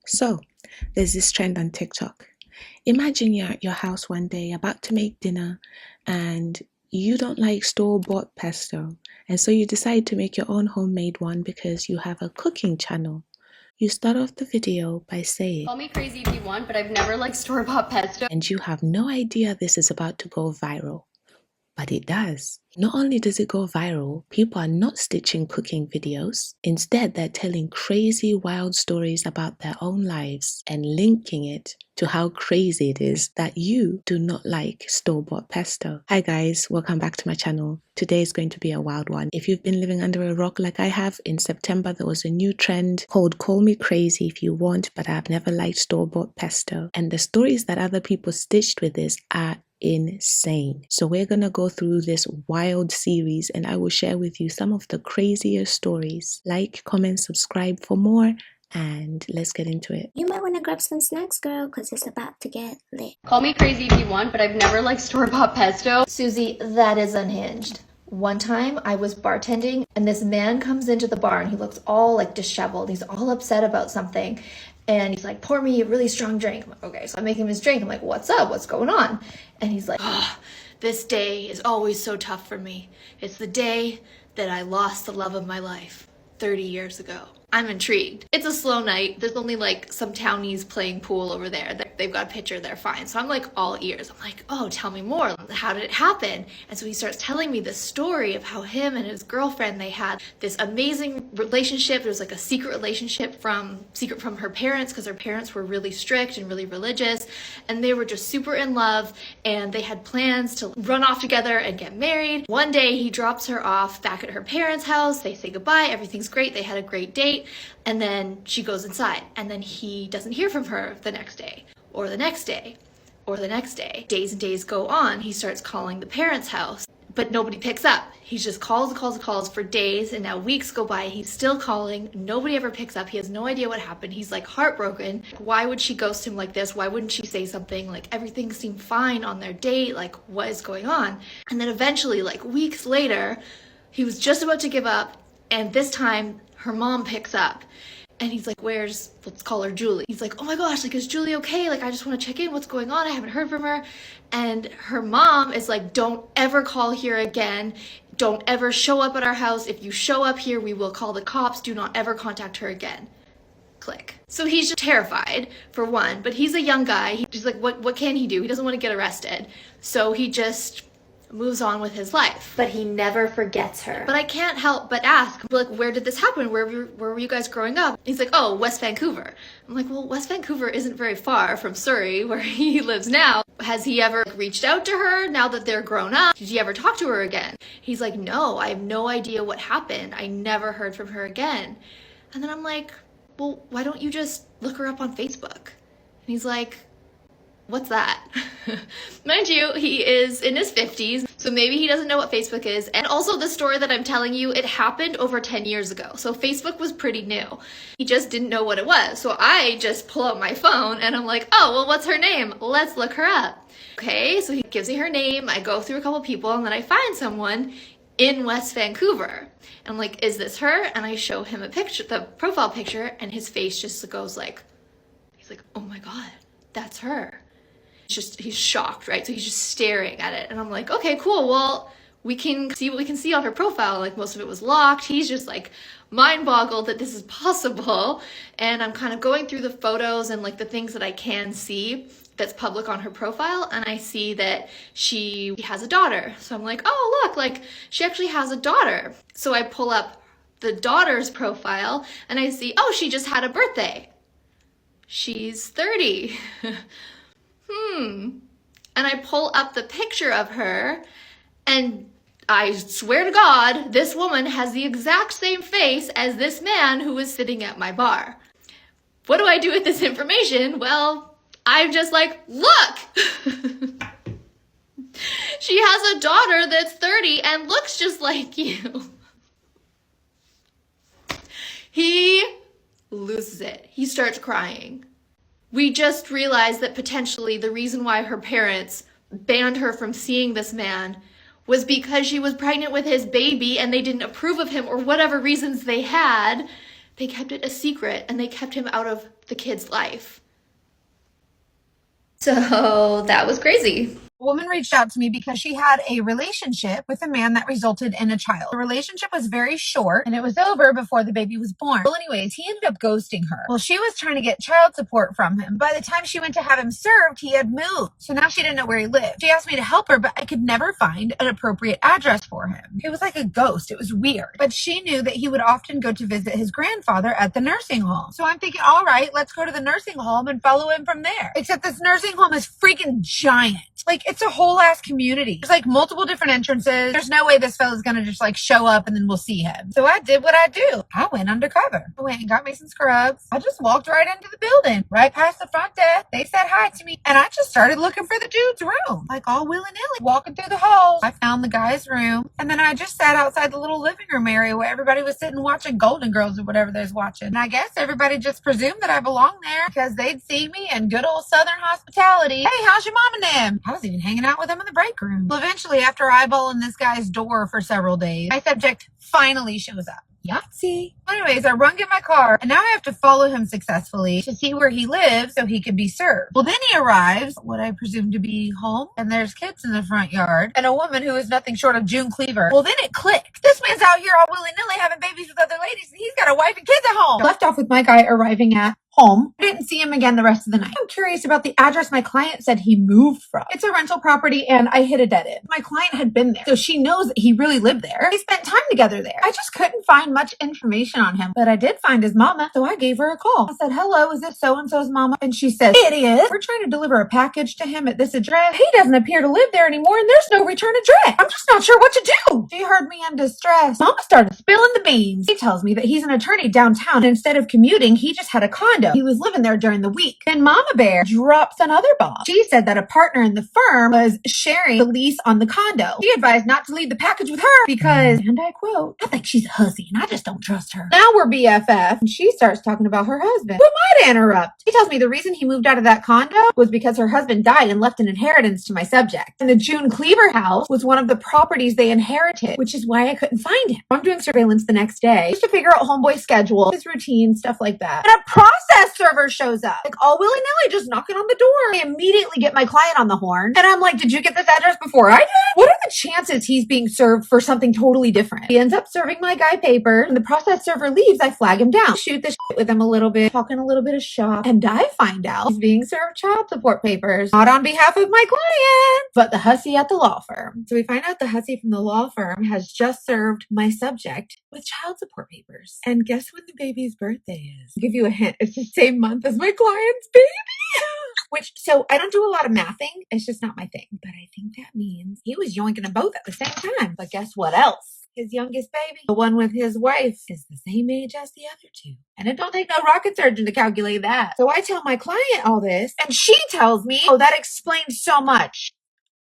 So, there's this trend on TikTok. Imagine you're at your house one day about to make dinner and you don't like store bought pesto. And so you decide to make your own homemade one because you have a cooking channel. You start off the video by saying, Call me crazy if you want, but I've never liked store-bought pesto. and you have no idea this is about to go viral. But it does. Not only does it go viral, people are not stitching cooking videos. Instead, they're telling crazy, wild stories about their own lives and linking it to how crazy it is that you do not like store-bought pesto. Hi guys, welcome back to my channel. Today is going to be a wild one. If you've been living under a rock like I have, in September there was a new trend called Call Me Crazy If You Want, but I've never liked store-bought pesto. And the stories that other people stitched with this are insane. So we're gonna go through this wild series and I will share with you some of the craziest stories. Like, comment, subscribe for more, and let's get into it. You might want to grab some snacks, girl, because it's about to get lit. Call me crazy if you want, but I've never liked store-bought pesto. Susie, that is unhinged. One time I was bartending and this man comes into the bar and he looks all like disheveled. He's all upset about something. And he's like, pour me a really strong drink. I'm like, okay, so I make him his drink. I'm like, what's up? What's going on? And he's like, oh, this day is always so tough for me. It's the day that I lost the love of my life 30 years ago. I'm intrigued. It's a slow night. There's only like some townies playing pool over there. They've got a pitcher, they're fine. So I'm like all ears. I'm like, oh, tell me more. How did it happen? And so he starts telling me this story of how him and his girlfriend, they had this amazing relationship. There was like a secret relationship from her parents because her parents were really strict and really religious. And they were just super in love and they had plans to run off together and get married. One day he drops her off back at her parents' house. They say goodbye. Everything's great. They had a great date. And then she goes inside and then he doesn't hear from her the next day or the next day or the next day. Days and days go on. He starts calling the parents' house, but nobody picks up. He just calls for days, and now weeks go by. He's still calling. Nobody ever picks up. He has no idea what happened. He's like heartbroken. Why would she ghost him like this? Why wouldn't she say something? Like everything seemed fine on their date. Like what is going on? And then eventually, like weeks later, he was just about to give up, and this time her mom picks up. And he's like, let's call her Julie. He's like, oh my gosh, like, is Julie okay? Like, I just want to check in. What's going on? I haven't heard from her. And her mom is like, don't ever call here again. Don't ever show up at our house. If you show up here, we will call the cops. Do not ever contact her again. Click. So he's just terrified, for one, but he's a young guy. He's like, what can he do? He doesn't want to get arrested. So he just moves on with his life. But he never forgets her. But I can't help but ask, like, where did this happen? Where were you guys growing up? He's like, oh, West Vancouver. I'm like, well, West Vancouver isn't very far from Surrey, where he lives now. Has he ever reached out to her now that they're grown up? Did he ever talk to her again? He's like, no, I have no idea what happened. I never heard from her again. And then I'm like, well, why don't you just look her up on Facebook? And he's like, what's that? Mind you, he is in his 50s, so maybe he doesn't know what Facebook is. And also the story that I'm telling you, it happened over 10 years ago. So Facebook was pretty new. He just didn't know what it was. So I just pull out my phone and I'm like, oh, well, what's her name? Let's look her up. Okay, so he gives me her name. I go through a couple people and then I find someone in West Vancouver. And I'm like, is this her? And I show him a picture, the profile picture, and his face just goes like, he's like, oh my God, that's her. He's shocked, right? So he's just staring at it. And I'm like, okay, cool. Well, we can see what we can see on her profile. Like most of it was locked. He's just like mind boggled that this is possible. And I'm kind of going through the photos and like the things that I can see that's public on her profile. And I see that she has a daughter. So I'm like, oh, look, like she actually has a daughter. So I pull up the daughter's profile and I see, oh, she just had a birthday. She's 30. And I pull up the picture of her and I swear to God, this woman has the exact same face as this man who was sitting at my bar. What do I do with this information? Well, I'm just like, look! She has a daughter that's 30 and looks just like you. He loses it. He starts crying. We just realized that potentially the reason why her parents banned her from seeing this man was because she was pregnant with his baby and they didn't approve of him or whatever reasons they had. They kept it a secret and they kept him out of the kid's life. So that was crazy. A woman reached out to me because she had a relationship with a man that resulted in a child. The relationship was very short and it was over before the baby was born. Well, anyways, he ended up ghosting her. Well, she was trying to get child support from him. By the time she went to have him served, he had moved. So now she didn't know where he lived. She asked me to help her, but I could never find an appropriate address for him. It was like a ghost. It was weird. But she knew that he would often go to visit his grandfather at the nursing home. So I'm thinking, all right, let's go to the nursing home and follow him from there. Except this nursing home is freaking giant. Like, it's a whole ass community. There's like multiple different entrances. There's no way this fella's gonna just like show up and then we'll see him. So I did what I do. I went undercover. I went and got me some scrubs. I just walked right into the building, right past the front desk. They said hi to me and I just started looking for the dude's room. Like all willy-nilly, walking through the halls. I found the guy's room and then I just sat outside the little living room area where everybody was sitting watching Golden Girls or whatever they was watching. And I guess everybody just presumed that I belonged there because they'd see me in good old Southern hospitality. Hey, how's your mom and them? I was even hanging out with them in the break room. Well, eventually, after eyeballing this guy's door for several days, my subject finally shows up. Yahtzee. Anyways, I run get my car, and now I have to follow him successfully to see where he lives so he can be served. Well, then he arrives, what I presume to be home, and there's kids in the front yard, and a woman who is nothing short of June Cleaver. Well, then it clicked. This man's out here all willy-nilly having babies with other ladies, and he's got a wife and kids at home. Left off with my guy arriving at home. I didn't see him again the rest of the night. I'm curious about the address my client said he moved from. It's a rental property and I hit a dead end. My client had been there, so she knows that he really lived there. They spent time together there. I just couldn't find much information on him, but I did find his mama, so I gave her a call. I said, hello, is this so-and-so's mama? And she says, it is. We're trying to deliver a package to him at this address. He doesn't appear to live there anymore and there's no return address. I'm just not sure what to do. She heard me in distress. Mama started spilling the beans. He tells me that he's an attorney downtown and instead of commuting, he just had a condo. He was living there during the week. Then Mama Bear drops another bomb. She said that a partner in the firm was sharing the lease on the condo. She advised not to leave the package with her because, and I quote, I think she's a hussy and I just don't trust her. Now we're BFF and she starts talking about her husband. Who am I to interrupt? She tells me the reason he moved out of that condo was because her husband died and left an inheritance to my subject. And the June Cleaver house was one of the properties they inherited, which is why I couldn't find him. I'm doing surveillance the next day just to figure out homeboy's schedule, his routine, stuff like that. And a process server shows up, like all willy-nilly, just knocking on the door. I immediately get my client on the horn and I'm like, did you get this address before I did? What are the chances he's being served for something totally different? He ends up serving my guy paper. When the process server leaves, I flag him down, shoot the shit with him a little bit, talking a little bit of shop, and I find out he's being served child support papers, not on behalf of my client, but the hussy at the law firm. So we find out the hussy from the law firm has just served my subject with child support papers. And guess when the baby's birthday is? I'll give you a hint. It's the same month as my client's baby. So I don't do a lot of mathing. It's just not my thing. But I think that means he was yoinking them both at the same time. But guess what else? His youngest baby, the one with his wife, is the same age as the other two. And it don't take no rocket surgeon to calculate that. So I tell my client all this, and she tells me, oh, that explains so much.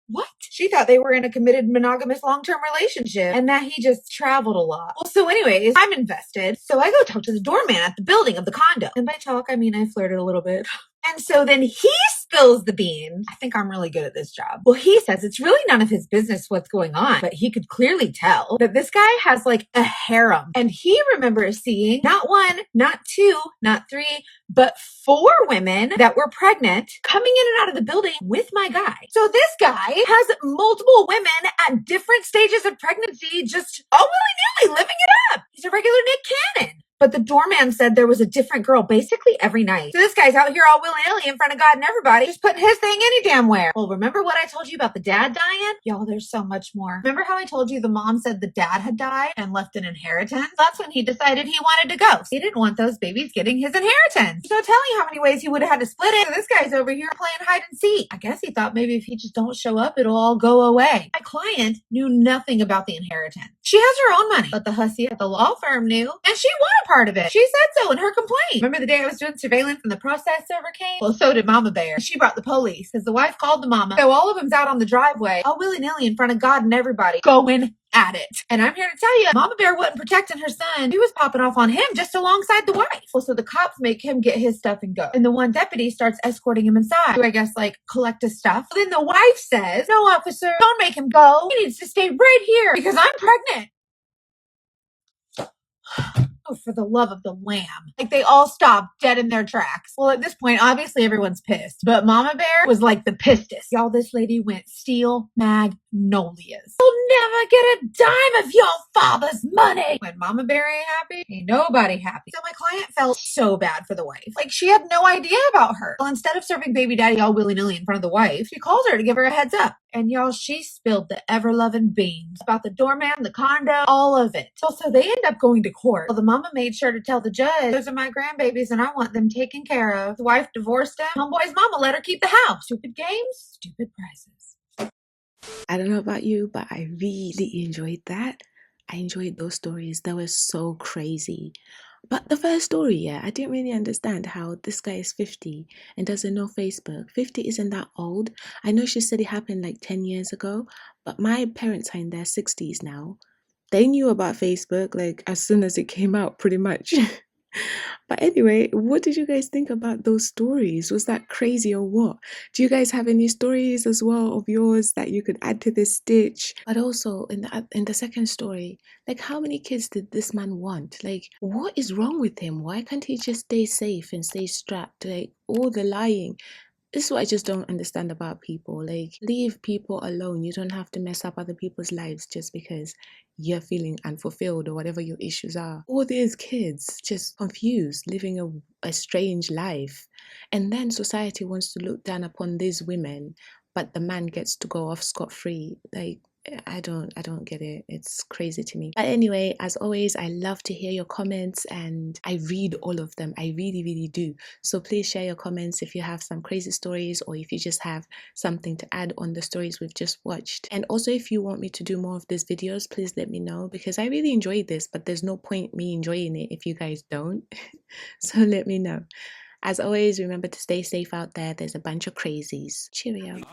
What? She thought they were in a committed monogamous long-term relationship and that he just traveled a lot. Well, so anyways, I'm invested. So I go talk to the doorman at the building of the condo. And by talk, I mean I flirted a little bit. And so then he spills the beans. I think I'm really good at this job. Well, he says it's really none of his business what's going on, but he could clearly tell that this guy has like a harem. And he remembers seeing not one, not two, not three, but 4 women that were pregnant coming in and out of the building with my guy. So this guy has multiple women at different stages of pregnancy, just all willy-nilly living it up. He's a regular Nick Cannon. But the doorman said there was a different girl basically every night. So this guy's out here all willy-nilly in front of God and everybody, just putting his thing any damn where. Well, remember what I told you about the dad dying? Y'all, there's so much more. Remember how I told you the mom said the dad had died and left an inheritance? That's when he decided he wanted to go. He didn't want those babies getting his inheritance. So tell you how many ways he would have had to split it. So this guy's over here playing hide and seek. I guess he thought maybe if he just don't show up, it'll all go away. My client knew nothing about the inheritance. She has her own money, but the hussy at the law firm knew, and she wanted part of it. She said so in her complaint. Remember the day I was doing surveillance and the process server came? Well, so did Mama Bear. She brought the police because the wife called the mama. So all of them's out on the driveway, all willy-nilly in front of God and everybody, going at it. And I'm here to tell you, Mama Bear wasn't protecting her son. He was popping off on him just alongside the wife. Well, so the cops make him get his stuff and go. And the one deputy starts escorting him inside to, I guess, like, collect his stuff. Then the wife says, no, officer, don't make him go. He needs to stay right here because I'm pregnant. Oh, for the love of the lamb. Like they all stopped dead in their tracks. Well, at this point, obviously everyone's pissed, but Mama Bear was like the pissest. Y'all, this lady went steel magnolias. You'll never get a dime of your father's money. When Mama Bear ain't happy, ain't nobody happy. So my client felt so bad for the wife. Like she had no idea about her. Well, instead of serving baby daddy all willy-nilly in front of the wife, she called her to give her a heads up. And y'all, she spilled the ever-loving beans about the doorman, the condo, all of it. So they end up going to court. Well, the mama made sure to tell the judge, those are my grandbabies and I want them taken care of. The wife divorced him. Homeboy's mama let her keep the house. Stupid games, stupid prices. I don't know about you, but I really enjoyed that. I enjoyed those stories. They were so crazy. But the first story, yeah, I didn't really understand how this guy is 50 and doesn't know Facebook. 50 isn't that old. I know she said it happened like 10 years ago, but my parents are in their 60s now. They knew about Facebook like as soon as it came out, pretty much. But anyway, what did you guys think about those stories? Was that crazy or what? Do you guys have any stories as well of yours that you could add to this stitch? But also in the second story, like how many kids did this man want? Like what is wrong with him? Why can't he just stay safe and stay strapped? Like all the lying. This is what I just don't understand about people. Like, leave people alone. You don't have to mess up other people's lives just because you're feeling unfulfilled or whatever your issues are. All these kids just confused, living a strange life. And then society wants to look down upon these women, but the man gets to go off scot-free. Like, I don't get it. It's crazy to me. But anyway, as always, I love to hear your comments and I read all of them. I really, really do. So please share your comments if you have some crazy stories or if you just have something to add on the stories we've just watched. And also if you want me to do more of these videos, please let me know because I really enjoyed this, but there's no point me enjoying it if you guys don't. So let me know. As always, remember to stay safe out there. There's a bunch of crazies. Cheerio. Chica,